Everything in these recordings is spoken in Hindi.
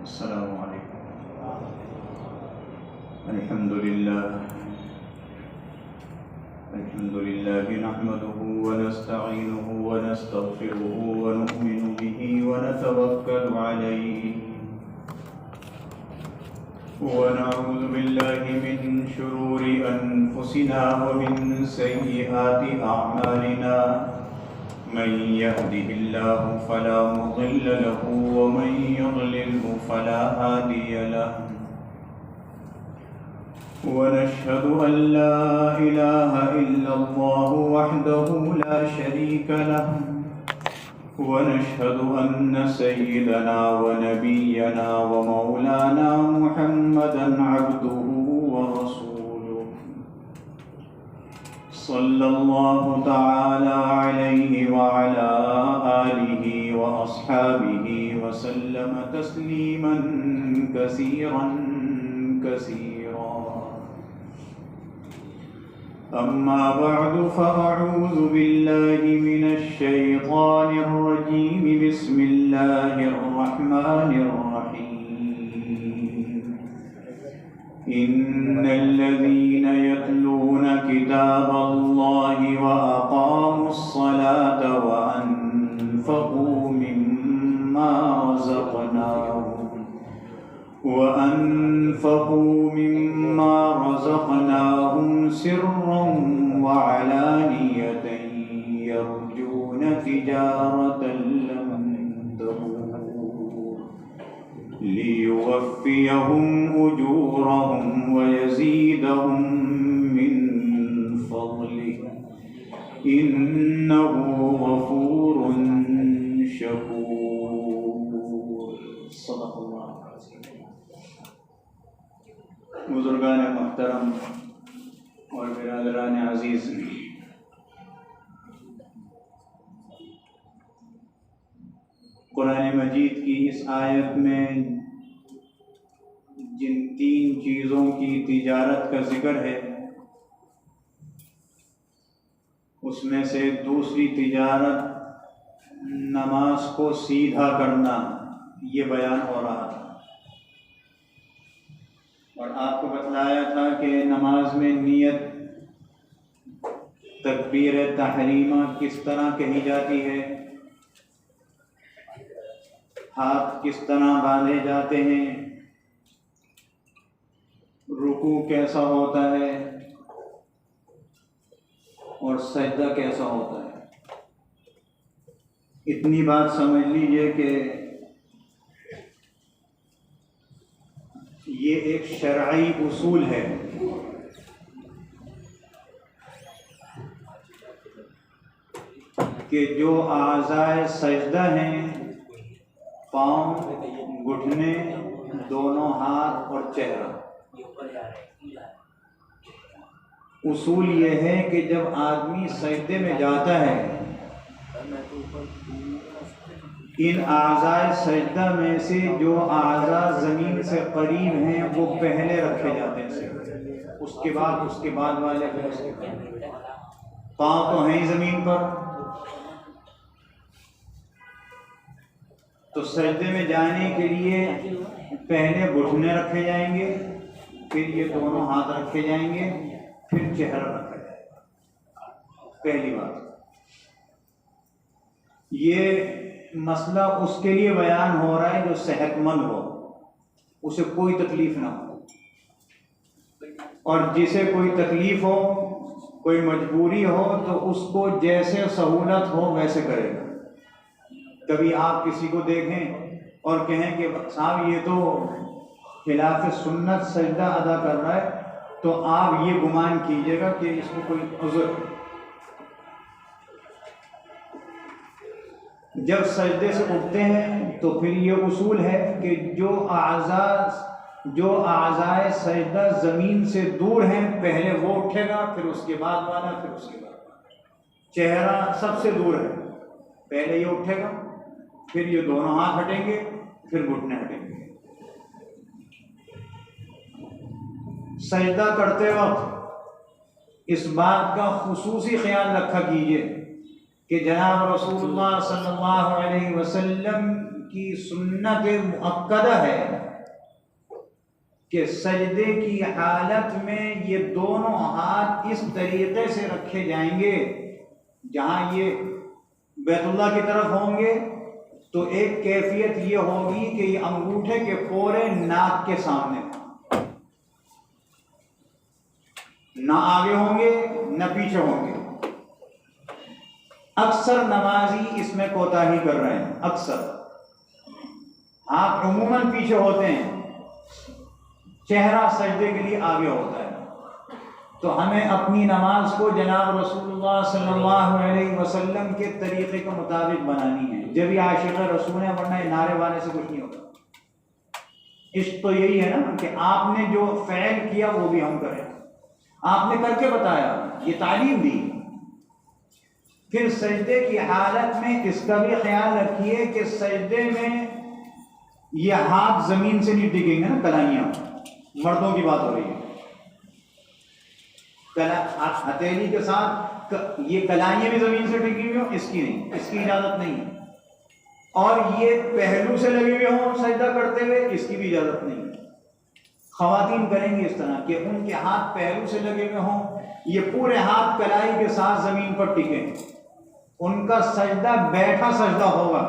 अस्सलामु अलैकुम। अल्हम्दुलिल्लाह नहमदुहु व नस्तईनुहु व नस्तगफिरुहु व नु'मिनु बिही व नतवक्कलु अलैहि व नऊज़ु बिल्लाहि मिन शुरूरि अनफुसिना व मिन सय्यिआति अअमालिना। मन यहदिहिल्लाहु फला मुदिल्ल लहु व मन युद्लिल्हु फला हादिय लहु। व नशहदु अन ला इलाहा इल्लल्लाहु वहदहु ला शरीक लहु व नशहदु अन्न सय्यिदना व नबिय्यना व मौलाना मुहम्मदन अब्दुहु व रसूलुहु सल्लल्लाहु तआला अलैहि व अला आलिहि व अस्हाबिहि व सल्लम तस्लीमन कसीरन कसीरा। अम्मा बअदु फअऊज़ु बिल्लाहि मिनश शैतानिर रजीम। बिस्मिल्लाहिर रहमानिर रहीम। इन्नल्लज़ीना यत्लूना किताबल्लाहि व अक़ामुस्सलाता व अनफ़क़ू मिम्मा रज़क़नाहुम सिर्रन व अलानियतन यरजून तिजारतन लन तबूर लियुवफ़्फ़ियहुम उजूरहुम व यज़ीदहुम मिन फ़ज़लिहि इन्नहु गफ़ूरुन शकूर। सल्लल्लाहु अलैहि वसल्लम। बुजुर्गान मुहतरम और बिरादरान अजीज़, कुरान मजीद की इस आयत में जिन तीन चीज़ों की तिजारत का जिक्र है, उसमें से दूसरी तिजारत नमाज को सीधा करना, ये बयान हो रहा था। और आपको बतलाया था कि नमाज में नियत तकबीर तहरीमा किस तरह कही जाती है, हाथ किस तरह बांधे जाते हैं, रुकू कैसा होता है और सजदा कैसा होता है। इतनी बात समझ लीजिए कि ये एक शरई उसूल है कि जो आज़ाए सजदा हैं, पाँव, घुटने, दोनों हाथ और चेहरा, उसूल ये है कि जब आदमी सजदे में जाता है, इन आज़ाए सजदा में से जो आज़ा ज़मीन से करीब हैं वो पहले रखे जाते हैं, उसके बाद वाले फिर उसके बाद। पाँव तो हैं ज़मीन पर, तो सजदे में जाने के लिए पहले घुटने रखे जाएंगे, फिर ये दोनों हाथ रखे जाएंगे, फिर चेहरा रखा जाएगा। पहली बात, ये मसला उसके लिए बयान हो रहा है जो सेहतमंद हो, उसे कोई तकलीफ ना हो, और जिसे कोई तकलीफ हो, कोई मजबूरी हो, तो उसको जैसे सहूलत हो वैसे करेगा। कभी आप किसी को देखें और कहें कि साहब ये तो खिलाफ सुन्नत सजदा अदा कर रहा है, तो आप ये गुमान कीजिएगा कि इसको कोई उज़्र। जब सजदे से उठते हैं तो फिर ये उसूल है कि जो आज़ाए सजदा ज़मीन से दूर हैं पहले वो उठेगा, फिर उसके बाद वाला, फिर उसके बाद वाला। चेहरा सबसे दूर है, पहले ये उठेगा, फिर ये दोनों हाथ हटेंगे, फिर घुटने हटेंगे। सजदा करते वक्त इस बात का खुसूसी ख्याल रखा कीजिए कि जनाब रसूलुल्लाह सल्लल्लाहु अलैहि वसल्लम की सुन्नत मुअक्कदा है कि सजदे की हालत में ये दोनों हाथ इस तरीके से रखे जाएंगे, जहां ये बैतुल्लाह की तरफ होंगे तो एक कैफियत ये होगी कि ये अंगूठे के पोरे नाक के सामने, ना आगे होंगे न पीछे होंगे। अक्सर नमाजी इसमें कोताही कर रहे हैं। अक्सर हाथ उमूमन पीछे होते हैं, चेहरा सजदे के लिए आगे होता है। तो हमें अपनी नमाज को जनाब रसूलुल्लाह सल्लल्लाहु अलैहि वसल्लम के तरीक़े के मुताबिक बनानी है। जब ये आशिक़ रसूल है, वरना नारे वाले से कुछ नहीं होता। इश्क तो यही है ना कि आपने जो फ़ैल किया वो भी हम करें, आपने करके बताया, ये तालीम दी। फिर सजदे की हालत में इसका भी ख्याल रखिए कि सजदे में ये हाथ ज़मीन से नहीं टिकेंगे ना, कलाइयाँ, मर्दों की बात हो रही है। हथेली के साथ ये कलाइयाँ भी ज़मीन से टिकी हुई हो, इसकी नहीं, इसकी इजाज़त नहीं है। और ये पहलू से लगे हुए हों सजदा करते हुए, इसकी भी इजाज़त नहीं है। ख़वातीन करेंगी इस तरह कि उनके हाथ पहलू से लगे हुए हों, ये पूरे हाथ कलाई के साथ ज़मीन पर टिके, उनका सजदा बैठा सजदा होगा।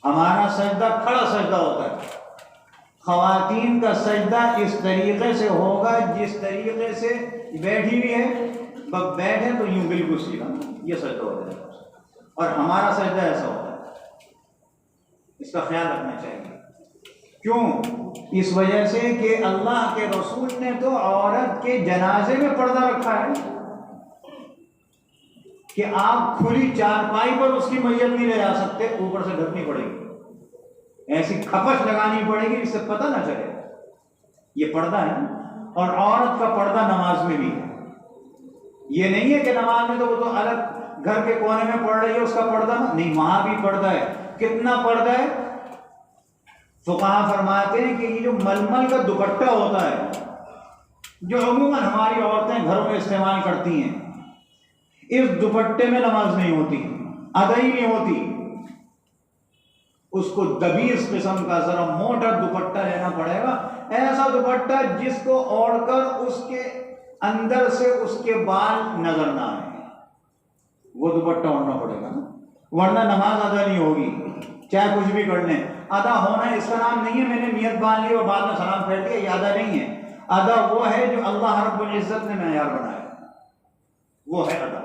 हमारा सजदा खड़ा सजदा होता है। ख़वातीन का सजदा इस तरीक़े से होगा जिस तरीक़े से बैठी हुई है, बस बैठे तो यूं बिल्कुल सीधा ये सजदा होता है, और हमारा सजदा ऐसा होता है। इसका ख्याल रखना चाहिए। क्यों? इस वजह से कि अल्लाह के रसूल ने तो औरत के जनाजे में पर्दा रखा है कि आप खुली चारपाई पर उसकी मैयत नहीं ले जा सकते, ऊपर से ढकनी पड़ेगी, ऐसी खपश लगानी पड़ेगी जिससे पता ना चले। ये पर्दा है ना। और औरत का पर्दा नमाज में भी है। ये नहीं है कि नमाज में तो वो तो अलग घर के कोने में पढ़ रही है, उसका पर्दा नहीं, वहां भी पर्दा है। कितना पर्दा है? फुक़हा फरमाते हैं कि ये जो मलमल का दुपट्टा होता है, जो अमूमन हमारी औरतें घरों में इस्तेमाल करती हैं, इस दुपट्टे में नमाज नहीं होती, अदा ही नहीं होती। उसको दबीस किस्म का जरा मोटा दुपट्टा लेना पड़ेगा, ऐसा दुपट्टा जिसको ओढ़कर उसके अंदर से उसके बाल नजर ना आए, वो दुपट्टा ओढ़ना पड़ेगा, वरना नमाज अदा नहीं होगी। चाहे कुछ भी कर लें, अदा होना इसका नाम नहीं है मैंने नियत बांध ली और बाद में सलाम फेर दिया, ये अदा नहीं है। अदा वो है जो अल्लाह रब्बुल इज्जत ने मेयार बनाया, वो है अदा।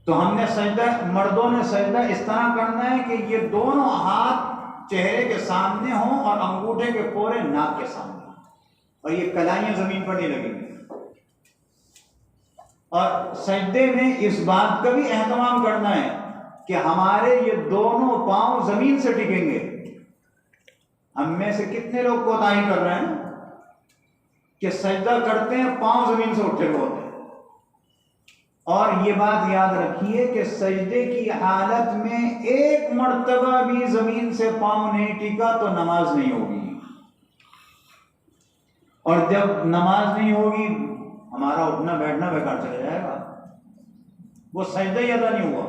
तो हमने सजदा, मर्दों ने सजदा इस तरह करना है कि ये दोनों हाथ चेहरे के सामने हों और अंगूठे के पोरे नाक के सामने, और ये कलाइयां जमीन पर नहीं लगेंगी। और सजदे में इस बात का भी एहतमाम करना है कि हमारे ये दोनों पांव जमीन से टिकेंगे। हम में से कितने लोग कोताही कर रहे हैं कि सजदा करते हैं पांव जमीन से उठे हुए होते हैं। और ये बात याद रखिए कि सजदे की हालत में एक मर्तबा भी जमीन से पांव नहीं टिका तो नमाज नहीं होगी। और जब नमाज नहीं होगी, हमारा उठना बैठना बेकार चला जाएगा, वो सजदा ही अदा नहीं हुआ।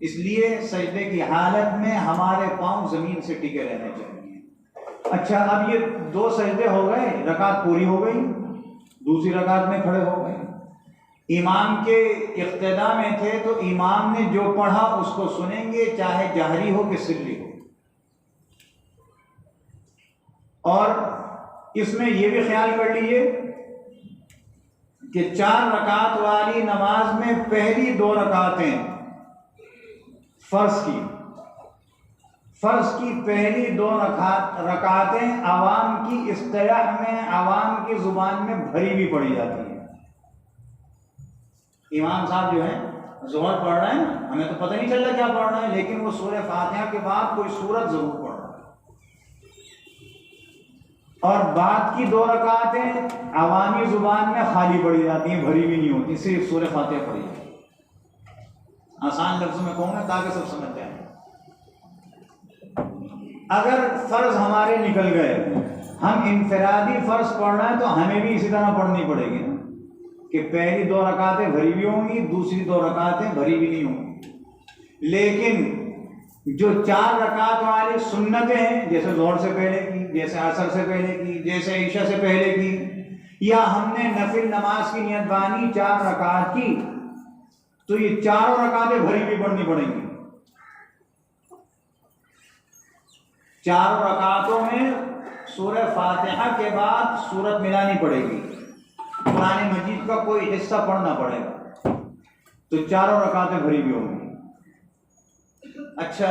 इसलिए सजदे की हालत में हमारे पांव जमीन से टिके रहने चाहिए। अच्छा, अब ये दो सजदे हो गए, रकात पूरी हो गई, दूसरी रकात में खड़े हो गए, इमाम के इख्तिदा में थे तो इमाम ने जो पढ़ा उसको सुनेंगे, चाहे जहरी हो कि सिर्री हो। और इसमें यह भी ख्याल कर लीजिए कि 4 रकात वाली नमाज में पहली 2 रकातें फर्ज की पहली 2 रकातें आवाम की इस्तिलाह में, आवाम की जुबान में भरी भी पड़ी जाती है। इमाम साहब जो है ज़ोहर पढ़ रहे हैं ना, हमें तो पता नहीं चल रहा क्या पढ़ रहे हैं, लेकिन वो सूरह फातिहा के बाद कोई सूरत जरूर पढ़ रहा है। और बाद की 2 रकातें अवामी जुबान में खाली पड़ी जाती हैं, भरी भी नहीं होती, सिर्फ सूरह फातिहा पढ़ी जाती है। आसान लफ्ज़ों में कहूँगा ताकि सब समझ जाए। अगर फर्ज हमारे निकल गए, हम इनफरादी फर्ज पढ़ रहे हैं तो हमें भी इसी तरह पढ़नी पड़ेगी ना कि पहली 2 रकातें भरी भी होंगी, दूसरी 2 रकातें भरी भी नहीं होंगी। लेकिन जो 4 रकात वाली सुन्नतें हैं, जैसे ज़ोहर से पहले की, जैसे असर से पहले की, जैसे ईशा से पहले की, या हमने नफिल नमाज की नियत बानी 4 रकात की, तो ये 4 रकातें भरी भी पढ़नी पड़ेंगी। 4 रकातों में सूरह फातिहा के बाद सूरत मिलानी पड़ेगी, कुरान मजीद का कोई हिस्सा पढ़ना पड़ेगा, तो 4 रकातें भरी भी होंगी। अच्छा,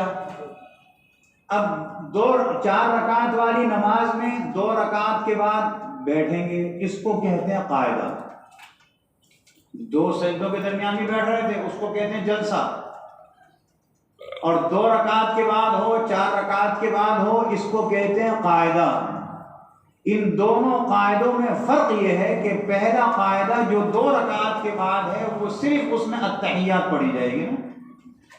अब 4 रकात वाली नमाज में 2 रकात के बाद बैठेंगे, इसको कहते हैं कायदा। 2 सजदों के दरमियान भी बैठ रहे थे, उसको कहते हैं जलसा। और 2 रकात के बाद हो, 4 रकात के बाद हो, इसको कहते हैं कायदा। इन दोनों कायदों में फर्क यह है कि पहला कायदा जो 2 रकात के बाद है, वो सिर्फ उसमें अत्तहियात पढ़ी जाएगी ना,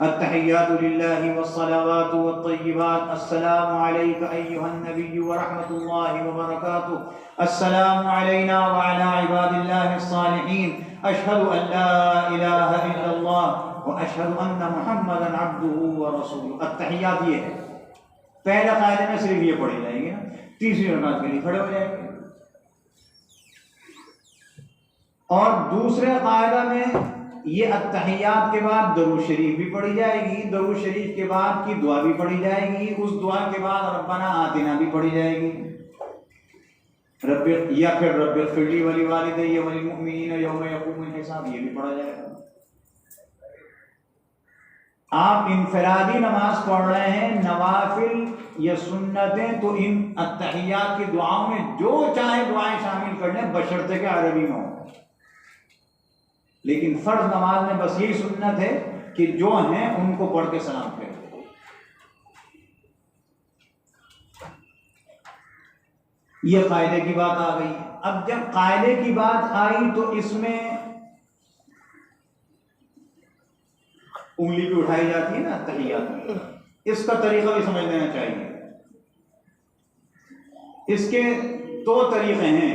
अत्तहियातु लिल्लाहि वस्सलावातु वत्तय्यिबात, अस्सलामु अलैका अय्युहन नबिय्यु व रहमतुल्लाहि व बरकातुहू, अस्सलामु अलैना व अला इबादिल्लाहिस सालिहीन, अशहदु अन ला इलाहा इल्लल्लाह व अशहदु अन्न मुहम्मदन अब्दुहु व रसूलुहु। अत्तहियात ये है, पहले कायदे में सिर्फ ये पढ़ी जाएगी ना, तीसरी रकात के लिए खड़े हो जाएंगे। और दूसरे कायदा में ये अत्तहियात के बाद दरूद शरीफ भी पढ़ी जाएगी, दरूद शरीफ के बाद की दुआ भी पढ़ी जाएगी, उस दुआ के बाद रब्बना आतिना भी पढ़ी जाएगी, रब्बी, या फिर रब्बिग़फिरली वली वालिदैया वलिल मुमिनीना यौमा यक़ूमुल हिसाब, ये भी पढ़ा जाएगा। आप इनफरादी नमाज पढ़ रहे हैं, नवाफिल या सुन्नतें, तो इन अत्तहियात की दुआओं में जो चाहे दुआएं शामिल कर लें, बशर्ते के अरबी में हो। लेकिन फर्ज नमाज में बस यही सुन्नत है कि जो हैं उनको पढ़ के सलाम करें। ये कायदे की बात आ गई। अब जब कायदे की बात आई तो इसमें उंगली भी उठाई जाती है ना तहियात में, इसका तरीका भी समझ लेना चाहिए। इसके 2 तरीके हैं।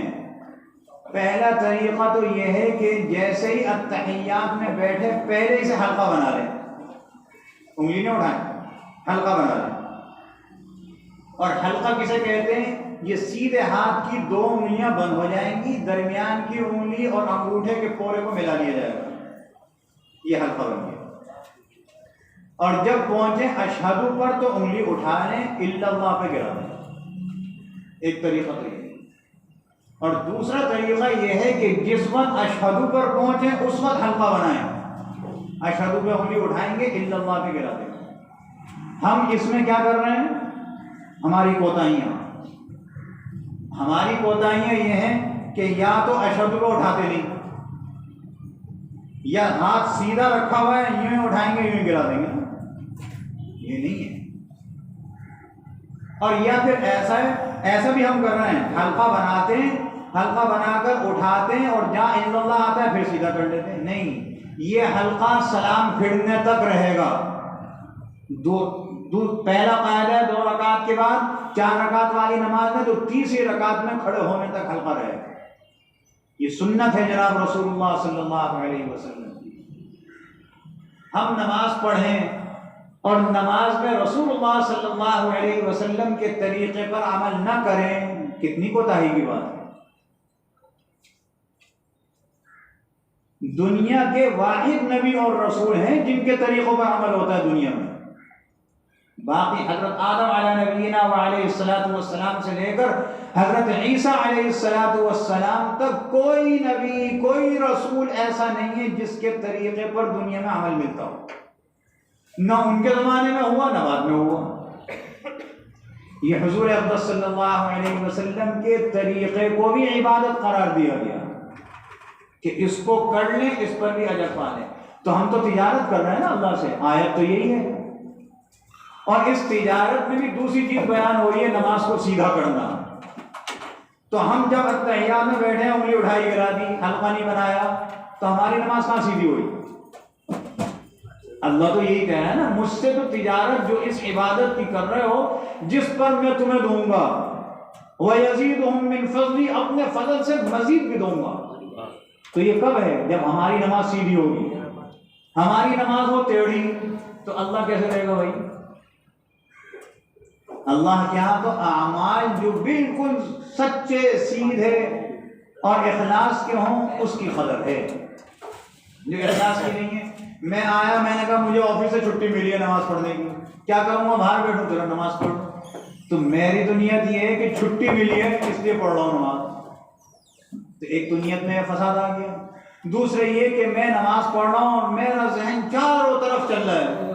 पहला तरीका तो यह है कि जैसे ही अत्तहियात में बैठे पहले इसे हल्का बना लें, उंगली नहीं उठाएं, हल्का बना लें। और हल्का किसे कहते हैं? ये सीधे हाथ की 2 उंगलियां बंद हो जाएंगी, दरमियान की उंगली और अंगूठे के पोरे को मिला लिया जाएगा, ये हल्का बन गया। और जब पहुंचे अशहदु पर तो उंगली उठा लें, इल्लल्लाह पे गिरा दें। एक तरीका तो ये। और दूसरा तरीका यह है कि जिस वक्त अशहदु पर पहुंचे उस वक्त हल्का बनाएं, अशहदु पे उंगली उठाएंगे, इल्लल्लाह पे गिरा देंगे। हम इसमें क्या कर रहे हैं? हमारी कोताहियां ये हैं कि या तो अशहदु को उठाते नहीं, या हाथ सीधा रखा हुआ है, यूं ही उठाएंगे यूं ही गिरा देंगे, ये नहीं है। और या फिर ऐसा भी हम कर रहे हैं, हल्का बनाते हैं, हल्का बनाकर उठाते हैं और जहां इल्लल्लाह आता है फिर सीधा कर लेते हैं। नहीं, ये हल्का सलाम फिरने तक रहेगा। पहला कायदा है 2 रकात के बाद 4 रकात वाली नमाज में, तो तीसरी रकात में खड़े होने तक हल्का रहेगा। ये सुन्नत है जनाब रसूलुल्लाह सल्लल्लाहु अलैहि वसल्लम। हम नमाज पढ़ें और नमाज में रसूलुल्लाह सल्लल्लाहु अलैहि वसल्लम के तरीके पर अमल न करें, कितनी कोताही की बात है। दुनिया के वाहिद नबी और रसूल हैं जिनके तरीकों पर अमल होता है दुनिया में। बाकी हजरत आदम अलैहि नबीना व अलैहिस्सलातु वस्सलाम से लेकर हजरत ईसा अलैहिस्सलातु वस्सलाम तक कोई नबी, कोई रसूल ऐसा नहीं है जिसके तरीके पर दुनिया में अमल मिलता हो। न उनके ज़माने में हुआ, न बाद में हुआ। ये हुजूर अक़दस सल्लल्लाहु अलैहि वसल्लम के तरीक़े को भी इबादत करार दिया गया कि इसको कर लें, इस पर भी अजर पा लें। तो हम तो तिजारत कर रहे हैं ना अल्लाह से, आयत तो यही है। और इस तिजारत में भी दूसरी चीज़ बयान हो रही है, नमाज को सीधा करना। तो हम जब अत्तहियात में बैठे हैं, उंगली उठाई गिरा दी, हल्का नहीं बनाया, तो हमारी नमाज कहाँ सीधी हुई? अल्लाह तो यही कह रहा है ना, मुझसे तो तिजारत जो इस इबादत की कर रहे हो, जिस पर मैं तुम्हें दूंगा, वयज़ीदुहुम मिन फज़ली, अपने फजल से मजीद भी दूंगा। तो ये कब है? जब हमारी नमाज सीधी होगी। हमारी नमाज हो टेढ़ी तो अल्लाह कैसे रहेगा भाई? अल्लाह के यहाँ तो आमाल जो बिल्कुल सच्चे सीधे और इखलास के हों उसकी कदर है। जो इखलास की नहीं है, मैं आया, मैंने कहा मुझे ऑफिस से छुट्टी मिली है नमाज पढ़ने की, क्या करूँगा? बाहर बैठूँ तेरा नमाज पढ़? तो मेरी तो नियत ये है कि छुट्टी मिली है इसलिए पढ़ रहा हूँ नमाज। तो एक तो नियत में फसाद आ गया। दूसरे ये कि मैं नमाज पढ़ रहा हूँ और मेरा जहन चारों तरफ चल रहा है,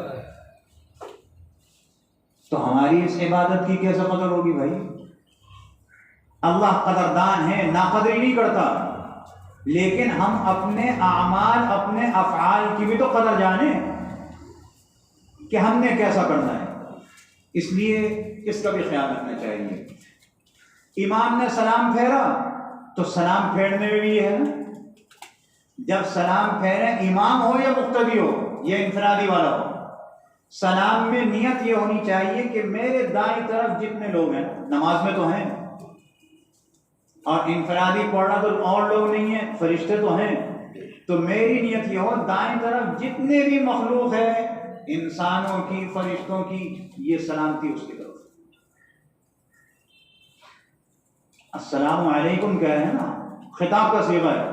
तो हमारी इस इबादत की कैसे कदर होगी भाई? अल्लाह कदरदान है, नाकदरी नहीं करता, लेकिन हम अपने आमाल, अपने अफ़आल की भी तो कदर जाने कि हमने कैसा करना है। इसलिए इसका भी ख्याल रखना चाहिए। इमाम ने सलाम फेरा तो सलाम फेरने में भी ये है ना, जब सलाम फेरे इमाम हो या मुक्तदी हो या इनफरादी वाला हो, सलाम में नियत ये होनी चाहिए कि मेरे दाईं तरफ जितने लोग हैं, नमाज में तो हैं, और इनफरादी पढ़ना तो और लोग नहीं है, फरिश्ते तो हैं, तो मेरी नियत ये हो दाईं तरफ जितने भी मखलूक है, इंसानों की, फरिश्तों की, ये सलामती उसकी तरफ। अस्सलामु अलैकुम कह रहे हैं ना, खिताब का सीगा है,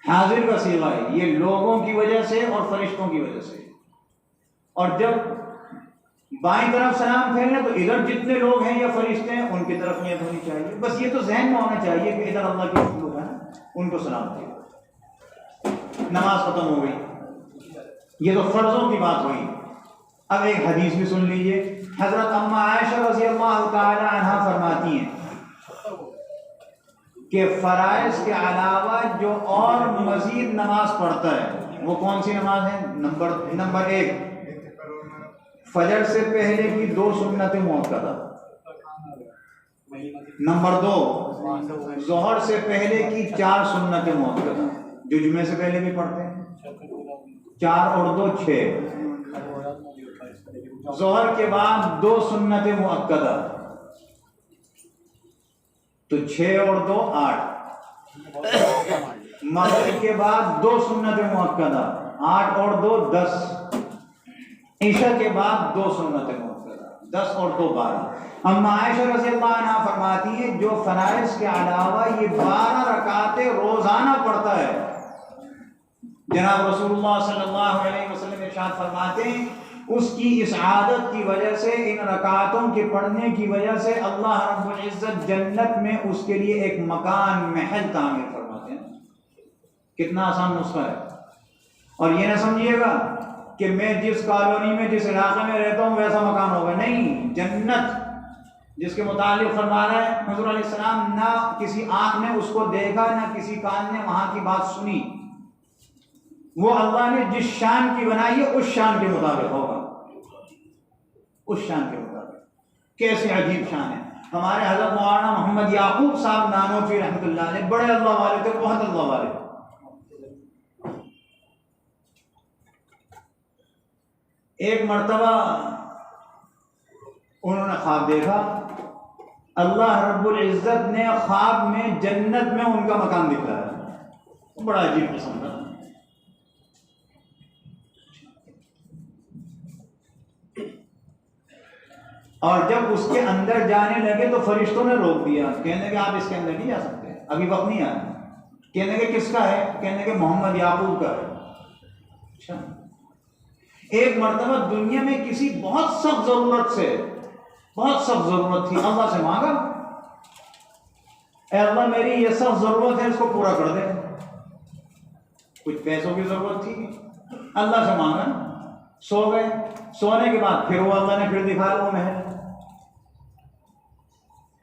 हाजिर का सीगा है, ये लोगों की वजह से और फरिश्तों की वजह से। और जब बाईं तरफ सलाम फेरना तो इधर जितने लोग हैं या फरिश्ते हैं उनकी तरफ नियत होनी चाहिए। बस ये तो जहन में होना चाहिए कि इधर अल्लाह के लोग हैं, उनको सलाम दिया, नमाज खत्म हो गई। ये तो फर्जों की बात हुई। अब एक हदीस भी सुन लीजिए। हजरत अम्मा आयशा रज़ी अल्लाह तआला अन्हा फरमाती हैं कि फराइज के अलावा जो और मजीद नमाज पढ़ता है वो कौन सी नमाज है? नंबर 1, फजर से पहले की 2 सुन्नत मुअक्कदा। नंबर 2, जोहर से पहले की 4 सुन्नत मुअक्कदा, जो जुमे से पहले भी पढ़ते हैं। 4 और 2 6। जोहर के बाद 2 सुन्नत मुअक्कदा, तो 6 और 2 8। मगरिब के बाद 2 सुन्नत मुअक्कदा, 8 और 2 10। ईशा के बाद 2 सुन्नत मुअक्कदा, 10 और 2 12। अम्मा आयशा रज़ी अल्लाह अन्हा फरमाती है जो फराइज के अलावा ये 12 रकातें रोजाना पढ़ता है, जनाब रसूलुल्लाह सल्लल्लाहु अलैहि वसल्लम इरशाद फरमाते हैं उसकी इस आदत की वजह से, इन रकातों के पढ़ने की वजह से अल्लाह रब्बुल इज्जत जन्नत में उसके लिए एक मकान, महल तामीर फरमाते हैं। कितना आसान नुस्खा है। और ये ना समझिएगा कि मैं जिस कॉलोनी में, जिस इलाके में रहता हूँ वैसा मकान होगा, नहीं। जन्नत जिसके मुतालिक फरमा रहा है हुज़ूर अलैहिस्सलाम, ना किसी आँख ने उसको देखा, ना किसी कान ने वहां की बात सुनी, वो अल्लाह ने जिस शान की बनाई है उस शान के मुताबिक होगा, उस शान के मुताबिक। कैसे अजीब शान है। हमारे हज़रत मौलाना मोहम्मद याकूब साहब नानोफी रहमतुल्लाह अलैह बड़े अल्लाह वाले थे, बहुत अल्लाह वाले। एक मर्तबा उन्होंने ख्वाब देखा, अल्लाह रब्बुल इज्जत ने ख्वाब में जन्नत में उनका मकान दिखाया। बड़ा अजीब किस्म का। और जब उसके अंदर जाने लगे तो फरिश्तों ने रोक दिया, कहने के आप इसके अंदर नहीं जा सकते, अभी वक्त नहीं आया। कहने के किसका है? कहने के मोहम्मद याकूब का है। अच्छा। एक मर्तबा दुनिया में किसी बहुत सख्त जरूरत से, बहुत सख्त जरूरत थी, अल्लाह से मांगा, ऐ अल्लाह मेरी ये सख्त जरूरत है, इसको पूरा कर दे। कुछ पैसों की जरूरत थी, अल्लाह से मांगा, सो गए। सोने के बाद फिर वो अल्लाह ने फिर दिखाया वो महल।